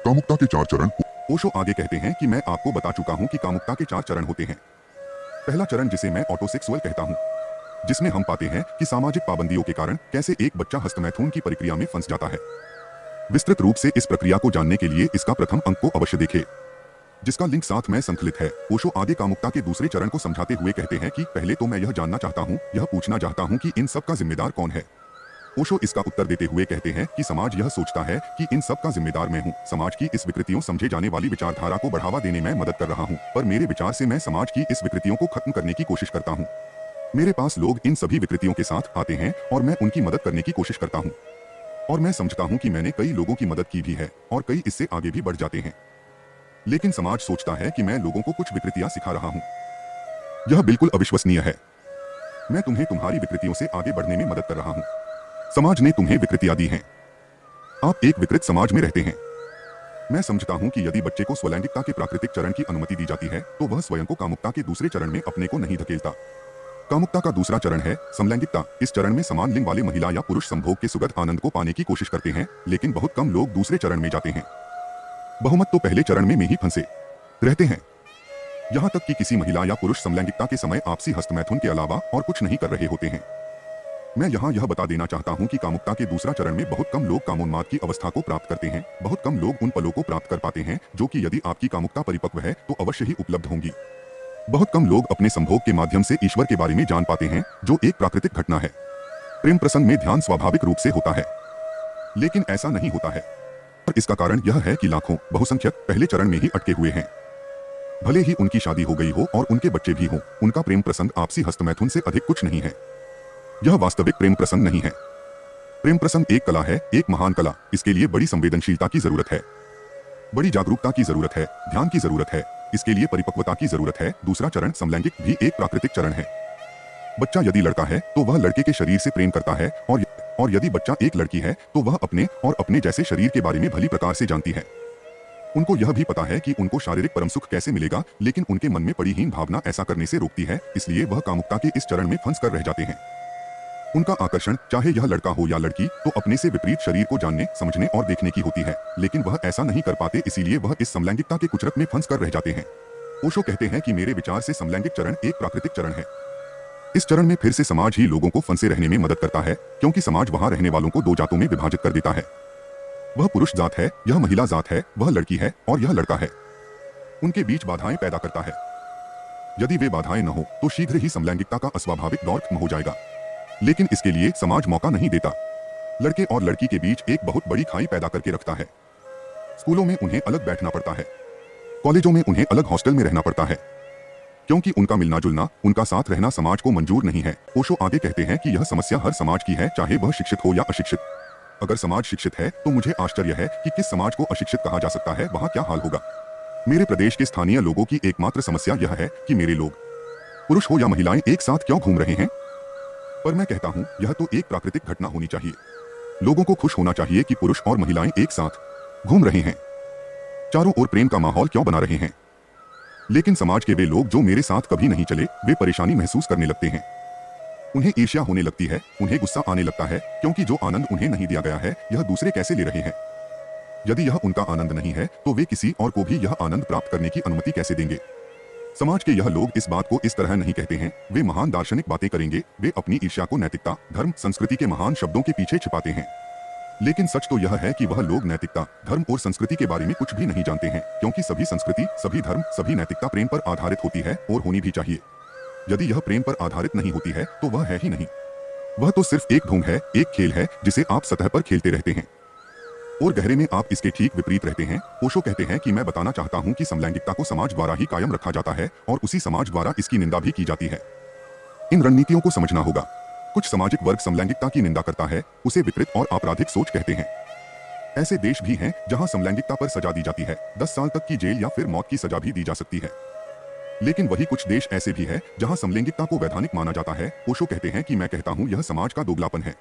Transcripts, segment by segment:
कामुकता के 4 चरण। ओशो आगे कहते हैं कि मैं आपको बता चुका हूं कि कामुकता के 4 चरण होते हैं। पहला चरण जिसे मैं ऑटोसेक्सुअल कहता हूं, जिसमें हम पाते हैं कि सामाजिक पाबंदियों के कारण कैसे एक बच्चा हस्तमैथुन की प्रक्रिया में फंस जाता है। विस्तृत रूप से इस प्रक्रिया को जानने के लिए इसका प्रथम अंक को अवश्य देखें, जिसका लिंक साथ में संकलित है। ओशो आगे कामुकता के दूसरे चरण को समझाते हुए कहते हैं कि पहले तो मैं यह जानना चाहता हूं, यह पूछना चाहता हूं कि इन सब का जिम्मेदार कौन है। ओशो इसका उत्तर देते हुए कहते हैं कि समाज यह सोचता है कि इन सब का जिम्मेदार मैं हूं। समाज की इस विकृतियों समझे जाने वाली विचारधारा को बढ़ावा देने में मदद कर रहा हूं, पर मेरे विचार से मैं समाज की इस विकृतियों को खत्म करने की कोशिश करता हूं। मेरे पास लोग इन सभी विकृतियों के साथ आते हैं और मैं उनकी मदद करने की कोशिश करता हूं, और मैं समझता हूं कि मैंने कई लोगों की मदद की भी है और कई इससे आगे भी बढ़ जाते हैं। लेकिन समाज सोचता है कि मैं लोगों को कुछ विकृतियां सिखा रहा हूं। यह बिल्कुल अविश्वसनीय है। मैं तुम्हें तुम्हारी विकृतियों से आगे बढ़ने में मदद कर रहा हूं। समाज ने तुम्हें विकृतियां दी हैं। आप एक विकृत समाज में रहते हैं। मैं समझता हूं कि यदि बच्चे को स्वलैंगिकता के प्राकृतिक चरण की अनुमति दी जाती है तो वह स्वयं को कामुकता के दूसरे चरण में अपने को नहीं धकेलता। कामुकता का दूसरा चरण है समलैंगिकता। इस चरण में समान लिंग वाले महिला या पुरुष संभोग के सुखद आनंद को पाने की कोशिश करते हैं, लेकिन बहुत कम लोग दूसरे चरण में जाते हैं। बहुमत तो पहले चरण में ही फंसे रहते हैं। यहां तक कि किसी महिला या पुरुष समलैंगिकता के समय आपसी हस्तमैथुन के अलावा और कुछ नहीं कर रहे होते हैं। मैं यहां यह बता देना चाहता हूं कि कामुकता के दूसरा चरण में बहुत कम लोग कामोन्माद की अवस्था को प्राप्त करते हैं। बहुत कम लोग उन पलों को प्राप्त कर पाते हैं जो कि यदि आपकी कामुकता परिपक्व है तो अवश्य ही उपलब्ध होंगी। बहुत कम लोग अपने संभोग के माध्यम से ईश्वर के बारे में जान पाते हैं, जो एक प्राकृतिक घटना है। प्रेम प्रसंग में ध्यान स्वाभाविक रूप से होता है, लेकिन ऐसा नहीं होता है, और इसका कारण यह है कि लाखों बहुसंख्यक पहले चरण में ही अटके हुए हैं। भले ही उनकी शादी हो गई हो और उनके बच्चे भी हों, उनका प्रेम प्रसंग आपसी हस्तमैथुन से अधिक कुछ नहीं है। यह वास्तविक प्रेम प्रसंग नहीं है। प्रेम प्रसंग एक कला है, एक महान कला। इसके लिए बड़ी संवेदनशीलता की जरूरत है, बड़ी जागरूकता की जरूरत है, ध्यान की जरूरत है। इसके लिए परिपक्वता की जरूरत है। दूसरा चरण समलैंगिक भी एक प्राकृतिक चरण है। बच्चा यदि लड़का है तो वह लड़के के शरीर से प्रेम करता है, और यदि बच्चा एक लड़की है तो वह अपने और अपने जैसे शरीर के बारे में भली प्रकार से जानती है। उनको यह भी पता है कि उनको शारीरिक परम सुख कैसे मिलेगा, लेकिन उनके मन में पड़ी हीन भावना ऐसा करने से रोकती है, इसलिए वह कामुकता के इस चरण में फंस कर रह जाते हैं। उनका आकर्षण, चाहे यह लड़का हो या लड़की, तो अपने से विपरीत शरीर को जानने, समझने और देखने की होती है, लेकिन वह ऐसा नहीं कर पाते, इसीलिए वह इस समलैंगिकता के कुचरक में फंस कर रह जाते हैं। ओशो कहते हैं कि मेरे विचार से समलैंगिक चरण एक प्राकृतिक चरण है। इस चरण में फिर से समाज ही लोगों को फंसे रहने में मदद करता है, क्योंकि समाज वहां रहने वालों को दो जातों में विभाजित कर देता है। वह पुरुष जात है, यह महिला जात है, वह लड़की है और यह लड़का है। उनके बीच बाधाएं पैदा करता है। यदि वे बाधाएं न हो तो शीघ्र ही समलैंगिकता का अस्वाभाविक दौर खत्म हो जाएगा, लेकिन इसके लिए समाज मौका नहीं देता। लड़के और लड़की के बीच एक बहुत बड़ी खाई पैदा करके रखता है। स्कूलों में उन्हें अलग बैठना पड़ता है, कॉलेजों में उन्हें अलग हॉस्टल में रहना पड़ता है, क्योंकि उनका मिलना जुलना, उनका साथ रहना समाज को मंजूर नहीं है। ओशो आगे कहते हैं कि यह समस्या हर समाज की है, चाहे वह शिक्षित हो या अशिक्षित। अगर समाज शिक्षित है तो मुझे आश्चर्य है कि किस समाज को अशिक्षित कहा जा सकता है, वहां क्या हाल होगा। मेरे प्रदेश के स्थानीय लोगों की एकमात्र समस्या यह है कि मेरे लोग, पुरुष हो या महिलाएं, एक साथ क्यों घूम रहे हैं। पर मैं कहता हूं, यह तो एक प्राकृतिक घटना होनी चाहिए। लोगों को खुश होना चाहिए कि पुरुष और महिलाएं एक साथ घूम रहे हैं, चारों ओर प्रेम का माहौल क्यों बना रहे हैं। लेकिन समाज के वे लोग जो मेरे साथ कभी नहीं चले, वे परेशानी महसूस करने लगते हैं। उन्हें ईर्ष्या होने लगती है, उन्हें गुस्सा आने लगता है, क्योंकि जो आनंद उन्हें नहीं दिया गया है, यह दूसरे कैसे ले रहे हैं। यदि यह उनका आनंद नहीं है तो वे किसी और को भी यह आनंद प्राप्त करने की अनुमति कैसे देंगे। समाज के यह लोग इस बात को इस तरह नहीं कहते हैं, वे महान दार्शनिक बातें करेंगे, वे अपनी ईर्ष्या को नैतिकता, धर्म, संस्कृति के महान शब्दों के पीछे छिपाते हैं। लेकिन सच तो यह है कि वह लोग नैतिकता, धर्म और संस्कृति के बारे में कुछ भी नहीं जानते हैं, क्योंकि सभी संस्कृति, सभी धर्म, सभी नैतिकता प्रेम पर आधारित होती है और होनी भी चाहिए। यदि यह प्रेम पर आधारित नहीं होती है तो वह है ही नहीं। वह तो सिर्फ एक ढोंग है, एक खेल है जिसे आप सतह पर खेलते रहते हैं और गहरे में आप इसके ठीक विपरीत रहते हैं। ओशो कहते हैं कि मैं बताना चाहता हूं कि समलैंगिकता को समाज द्वारा ही कायम रखा जाता है और उसी समाज द्वारा इसकी निंदा भी की जाती है। इन रणनीतियों को समझना होगा। कुछ सामाजिक वर्ग समलैंगिकता की निंदा करता है, उसे विकृत और आपराधिक सोच कहते हैं। ऐसे देश भी हैं जहां समलैंगिकता पर सजा दी जाती है, 10 साल तक की जेल या फिर मौत की सजा भी दी जा सकती है। लेकिन वही कुछ देश ऐसे भी है जहां समलैंगिकता को वैधानिक माना जाता है। ओशो कहते हैं कि मैं कहता हूं, यह समाज का दोगलापन है।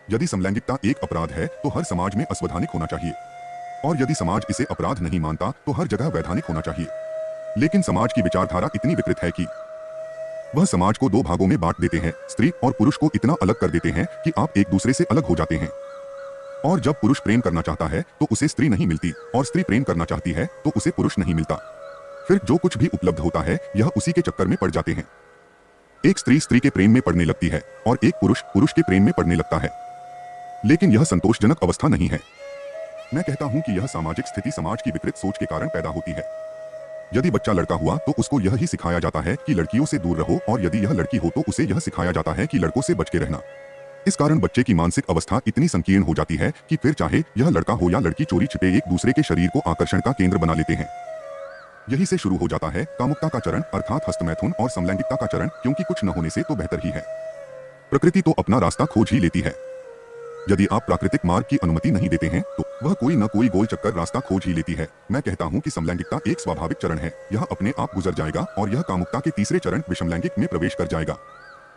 यदि समलैंगिकता एक अपराध है तो हर समाज में असंवैधानिक होना चाहिए, और यदि समाज इसे अपराध नहीं मानता तो हर जगह वैधानिक होना चाहिए। लेकिन समाज की विचारधारा इतनी विकृत है कि वह समाज को दो भागों में बांट देते हैं, स्त्री और पुरुष को इतना अलग कर देते हैं कि आप एक दूसरे से अलग हो जाते हैं। और जब पुरुष प्रेम करना चाहता है तो उसे स्त्री नहीं मिलती, और स्त्री प्रेम करना चाहती है तो उसे पुरुष नहीं मिलता। फिर जो कुछ भी उपलब्ध होता है यह उसी के चक्कर में पड़ जाते हैं। एक स्त्री स्त्री के प्रेम में पड़ने लगती है और एक पुरुष पुरुष के प्रेम में पड़ने लगता है, लेकिन यह संतोषजनक अवस्था नहीं है। मैं कहता हूं कि यह सामाजिक स्थिति समाज की विकृत सोच के कारण पैदा होती है। यदि बच्चा लड़का हुआ तो उसको यह ही सिखाया जाता है कि लड़कियों से दूर रहो, और यदि यह लड़की हो तो उसे यह सिखाया जाता है कि लड़कों से बच के रहना। इस कारण बच्चे की मानसिक अवस्था इतनी संकीर्ण हो जाती है कि फिर चाहे यह लड़का हो या लड़की चोरी छिपे एक दूसरे के शरीर को आकर्षण का केंद्र बना लेते हैं। यही से शुरू हो जाता है कामुकता का चरण, अर्थात हस्तमैथुन और समलैंगिकता का चरण, क्योंकि कुछ न होने से तो बेहतर ही है। प्रकृति तो अपना रास्ता खोज ही लेती है। यदि आप प्राकृतिक मार्ग की अनुमति नहीं देते हैं तो वह कोई न कोई गोल चक्कर रास्ता खोज ही लेती है। मैं कहता हूं कि समलैंगिकता एक स्वाभाविक चरण है, यह अपने आप गुजर जाएगा और यह कामुकता के तीसरे चरण विषमलैंगिक में प्रवेश कर जाएगा।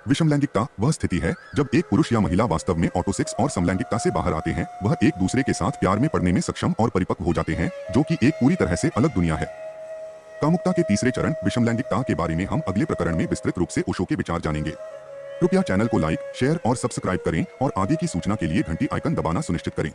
विषमलैंगिकता वह स्थिति है जब एक पुरुष या महिला वास्तव में ऑटोसेक्स और समलैंगिकता से बाहर आते हैं। वह एक दूसरे के साथ प्यार में पड़ने में सक्षम और परिपक्व हो जाते हैं, जो कि एक पूरी तरह से अलग दुनिया है। कामुकता के तीसरे चरण विषमलैंगिकता के बारे में हम अगले प्रकरण में विस्तृत रूप से ओशो के विचार जानेंगे। कृपया चैनल को लाइक, शेयर और सब्सक्राइब करें और आगे की सूचना के लिए घंटी आइकन दबाना सुनिश्चित करें।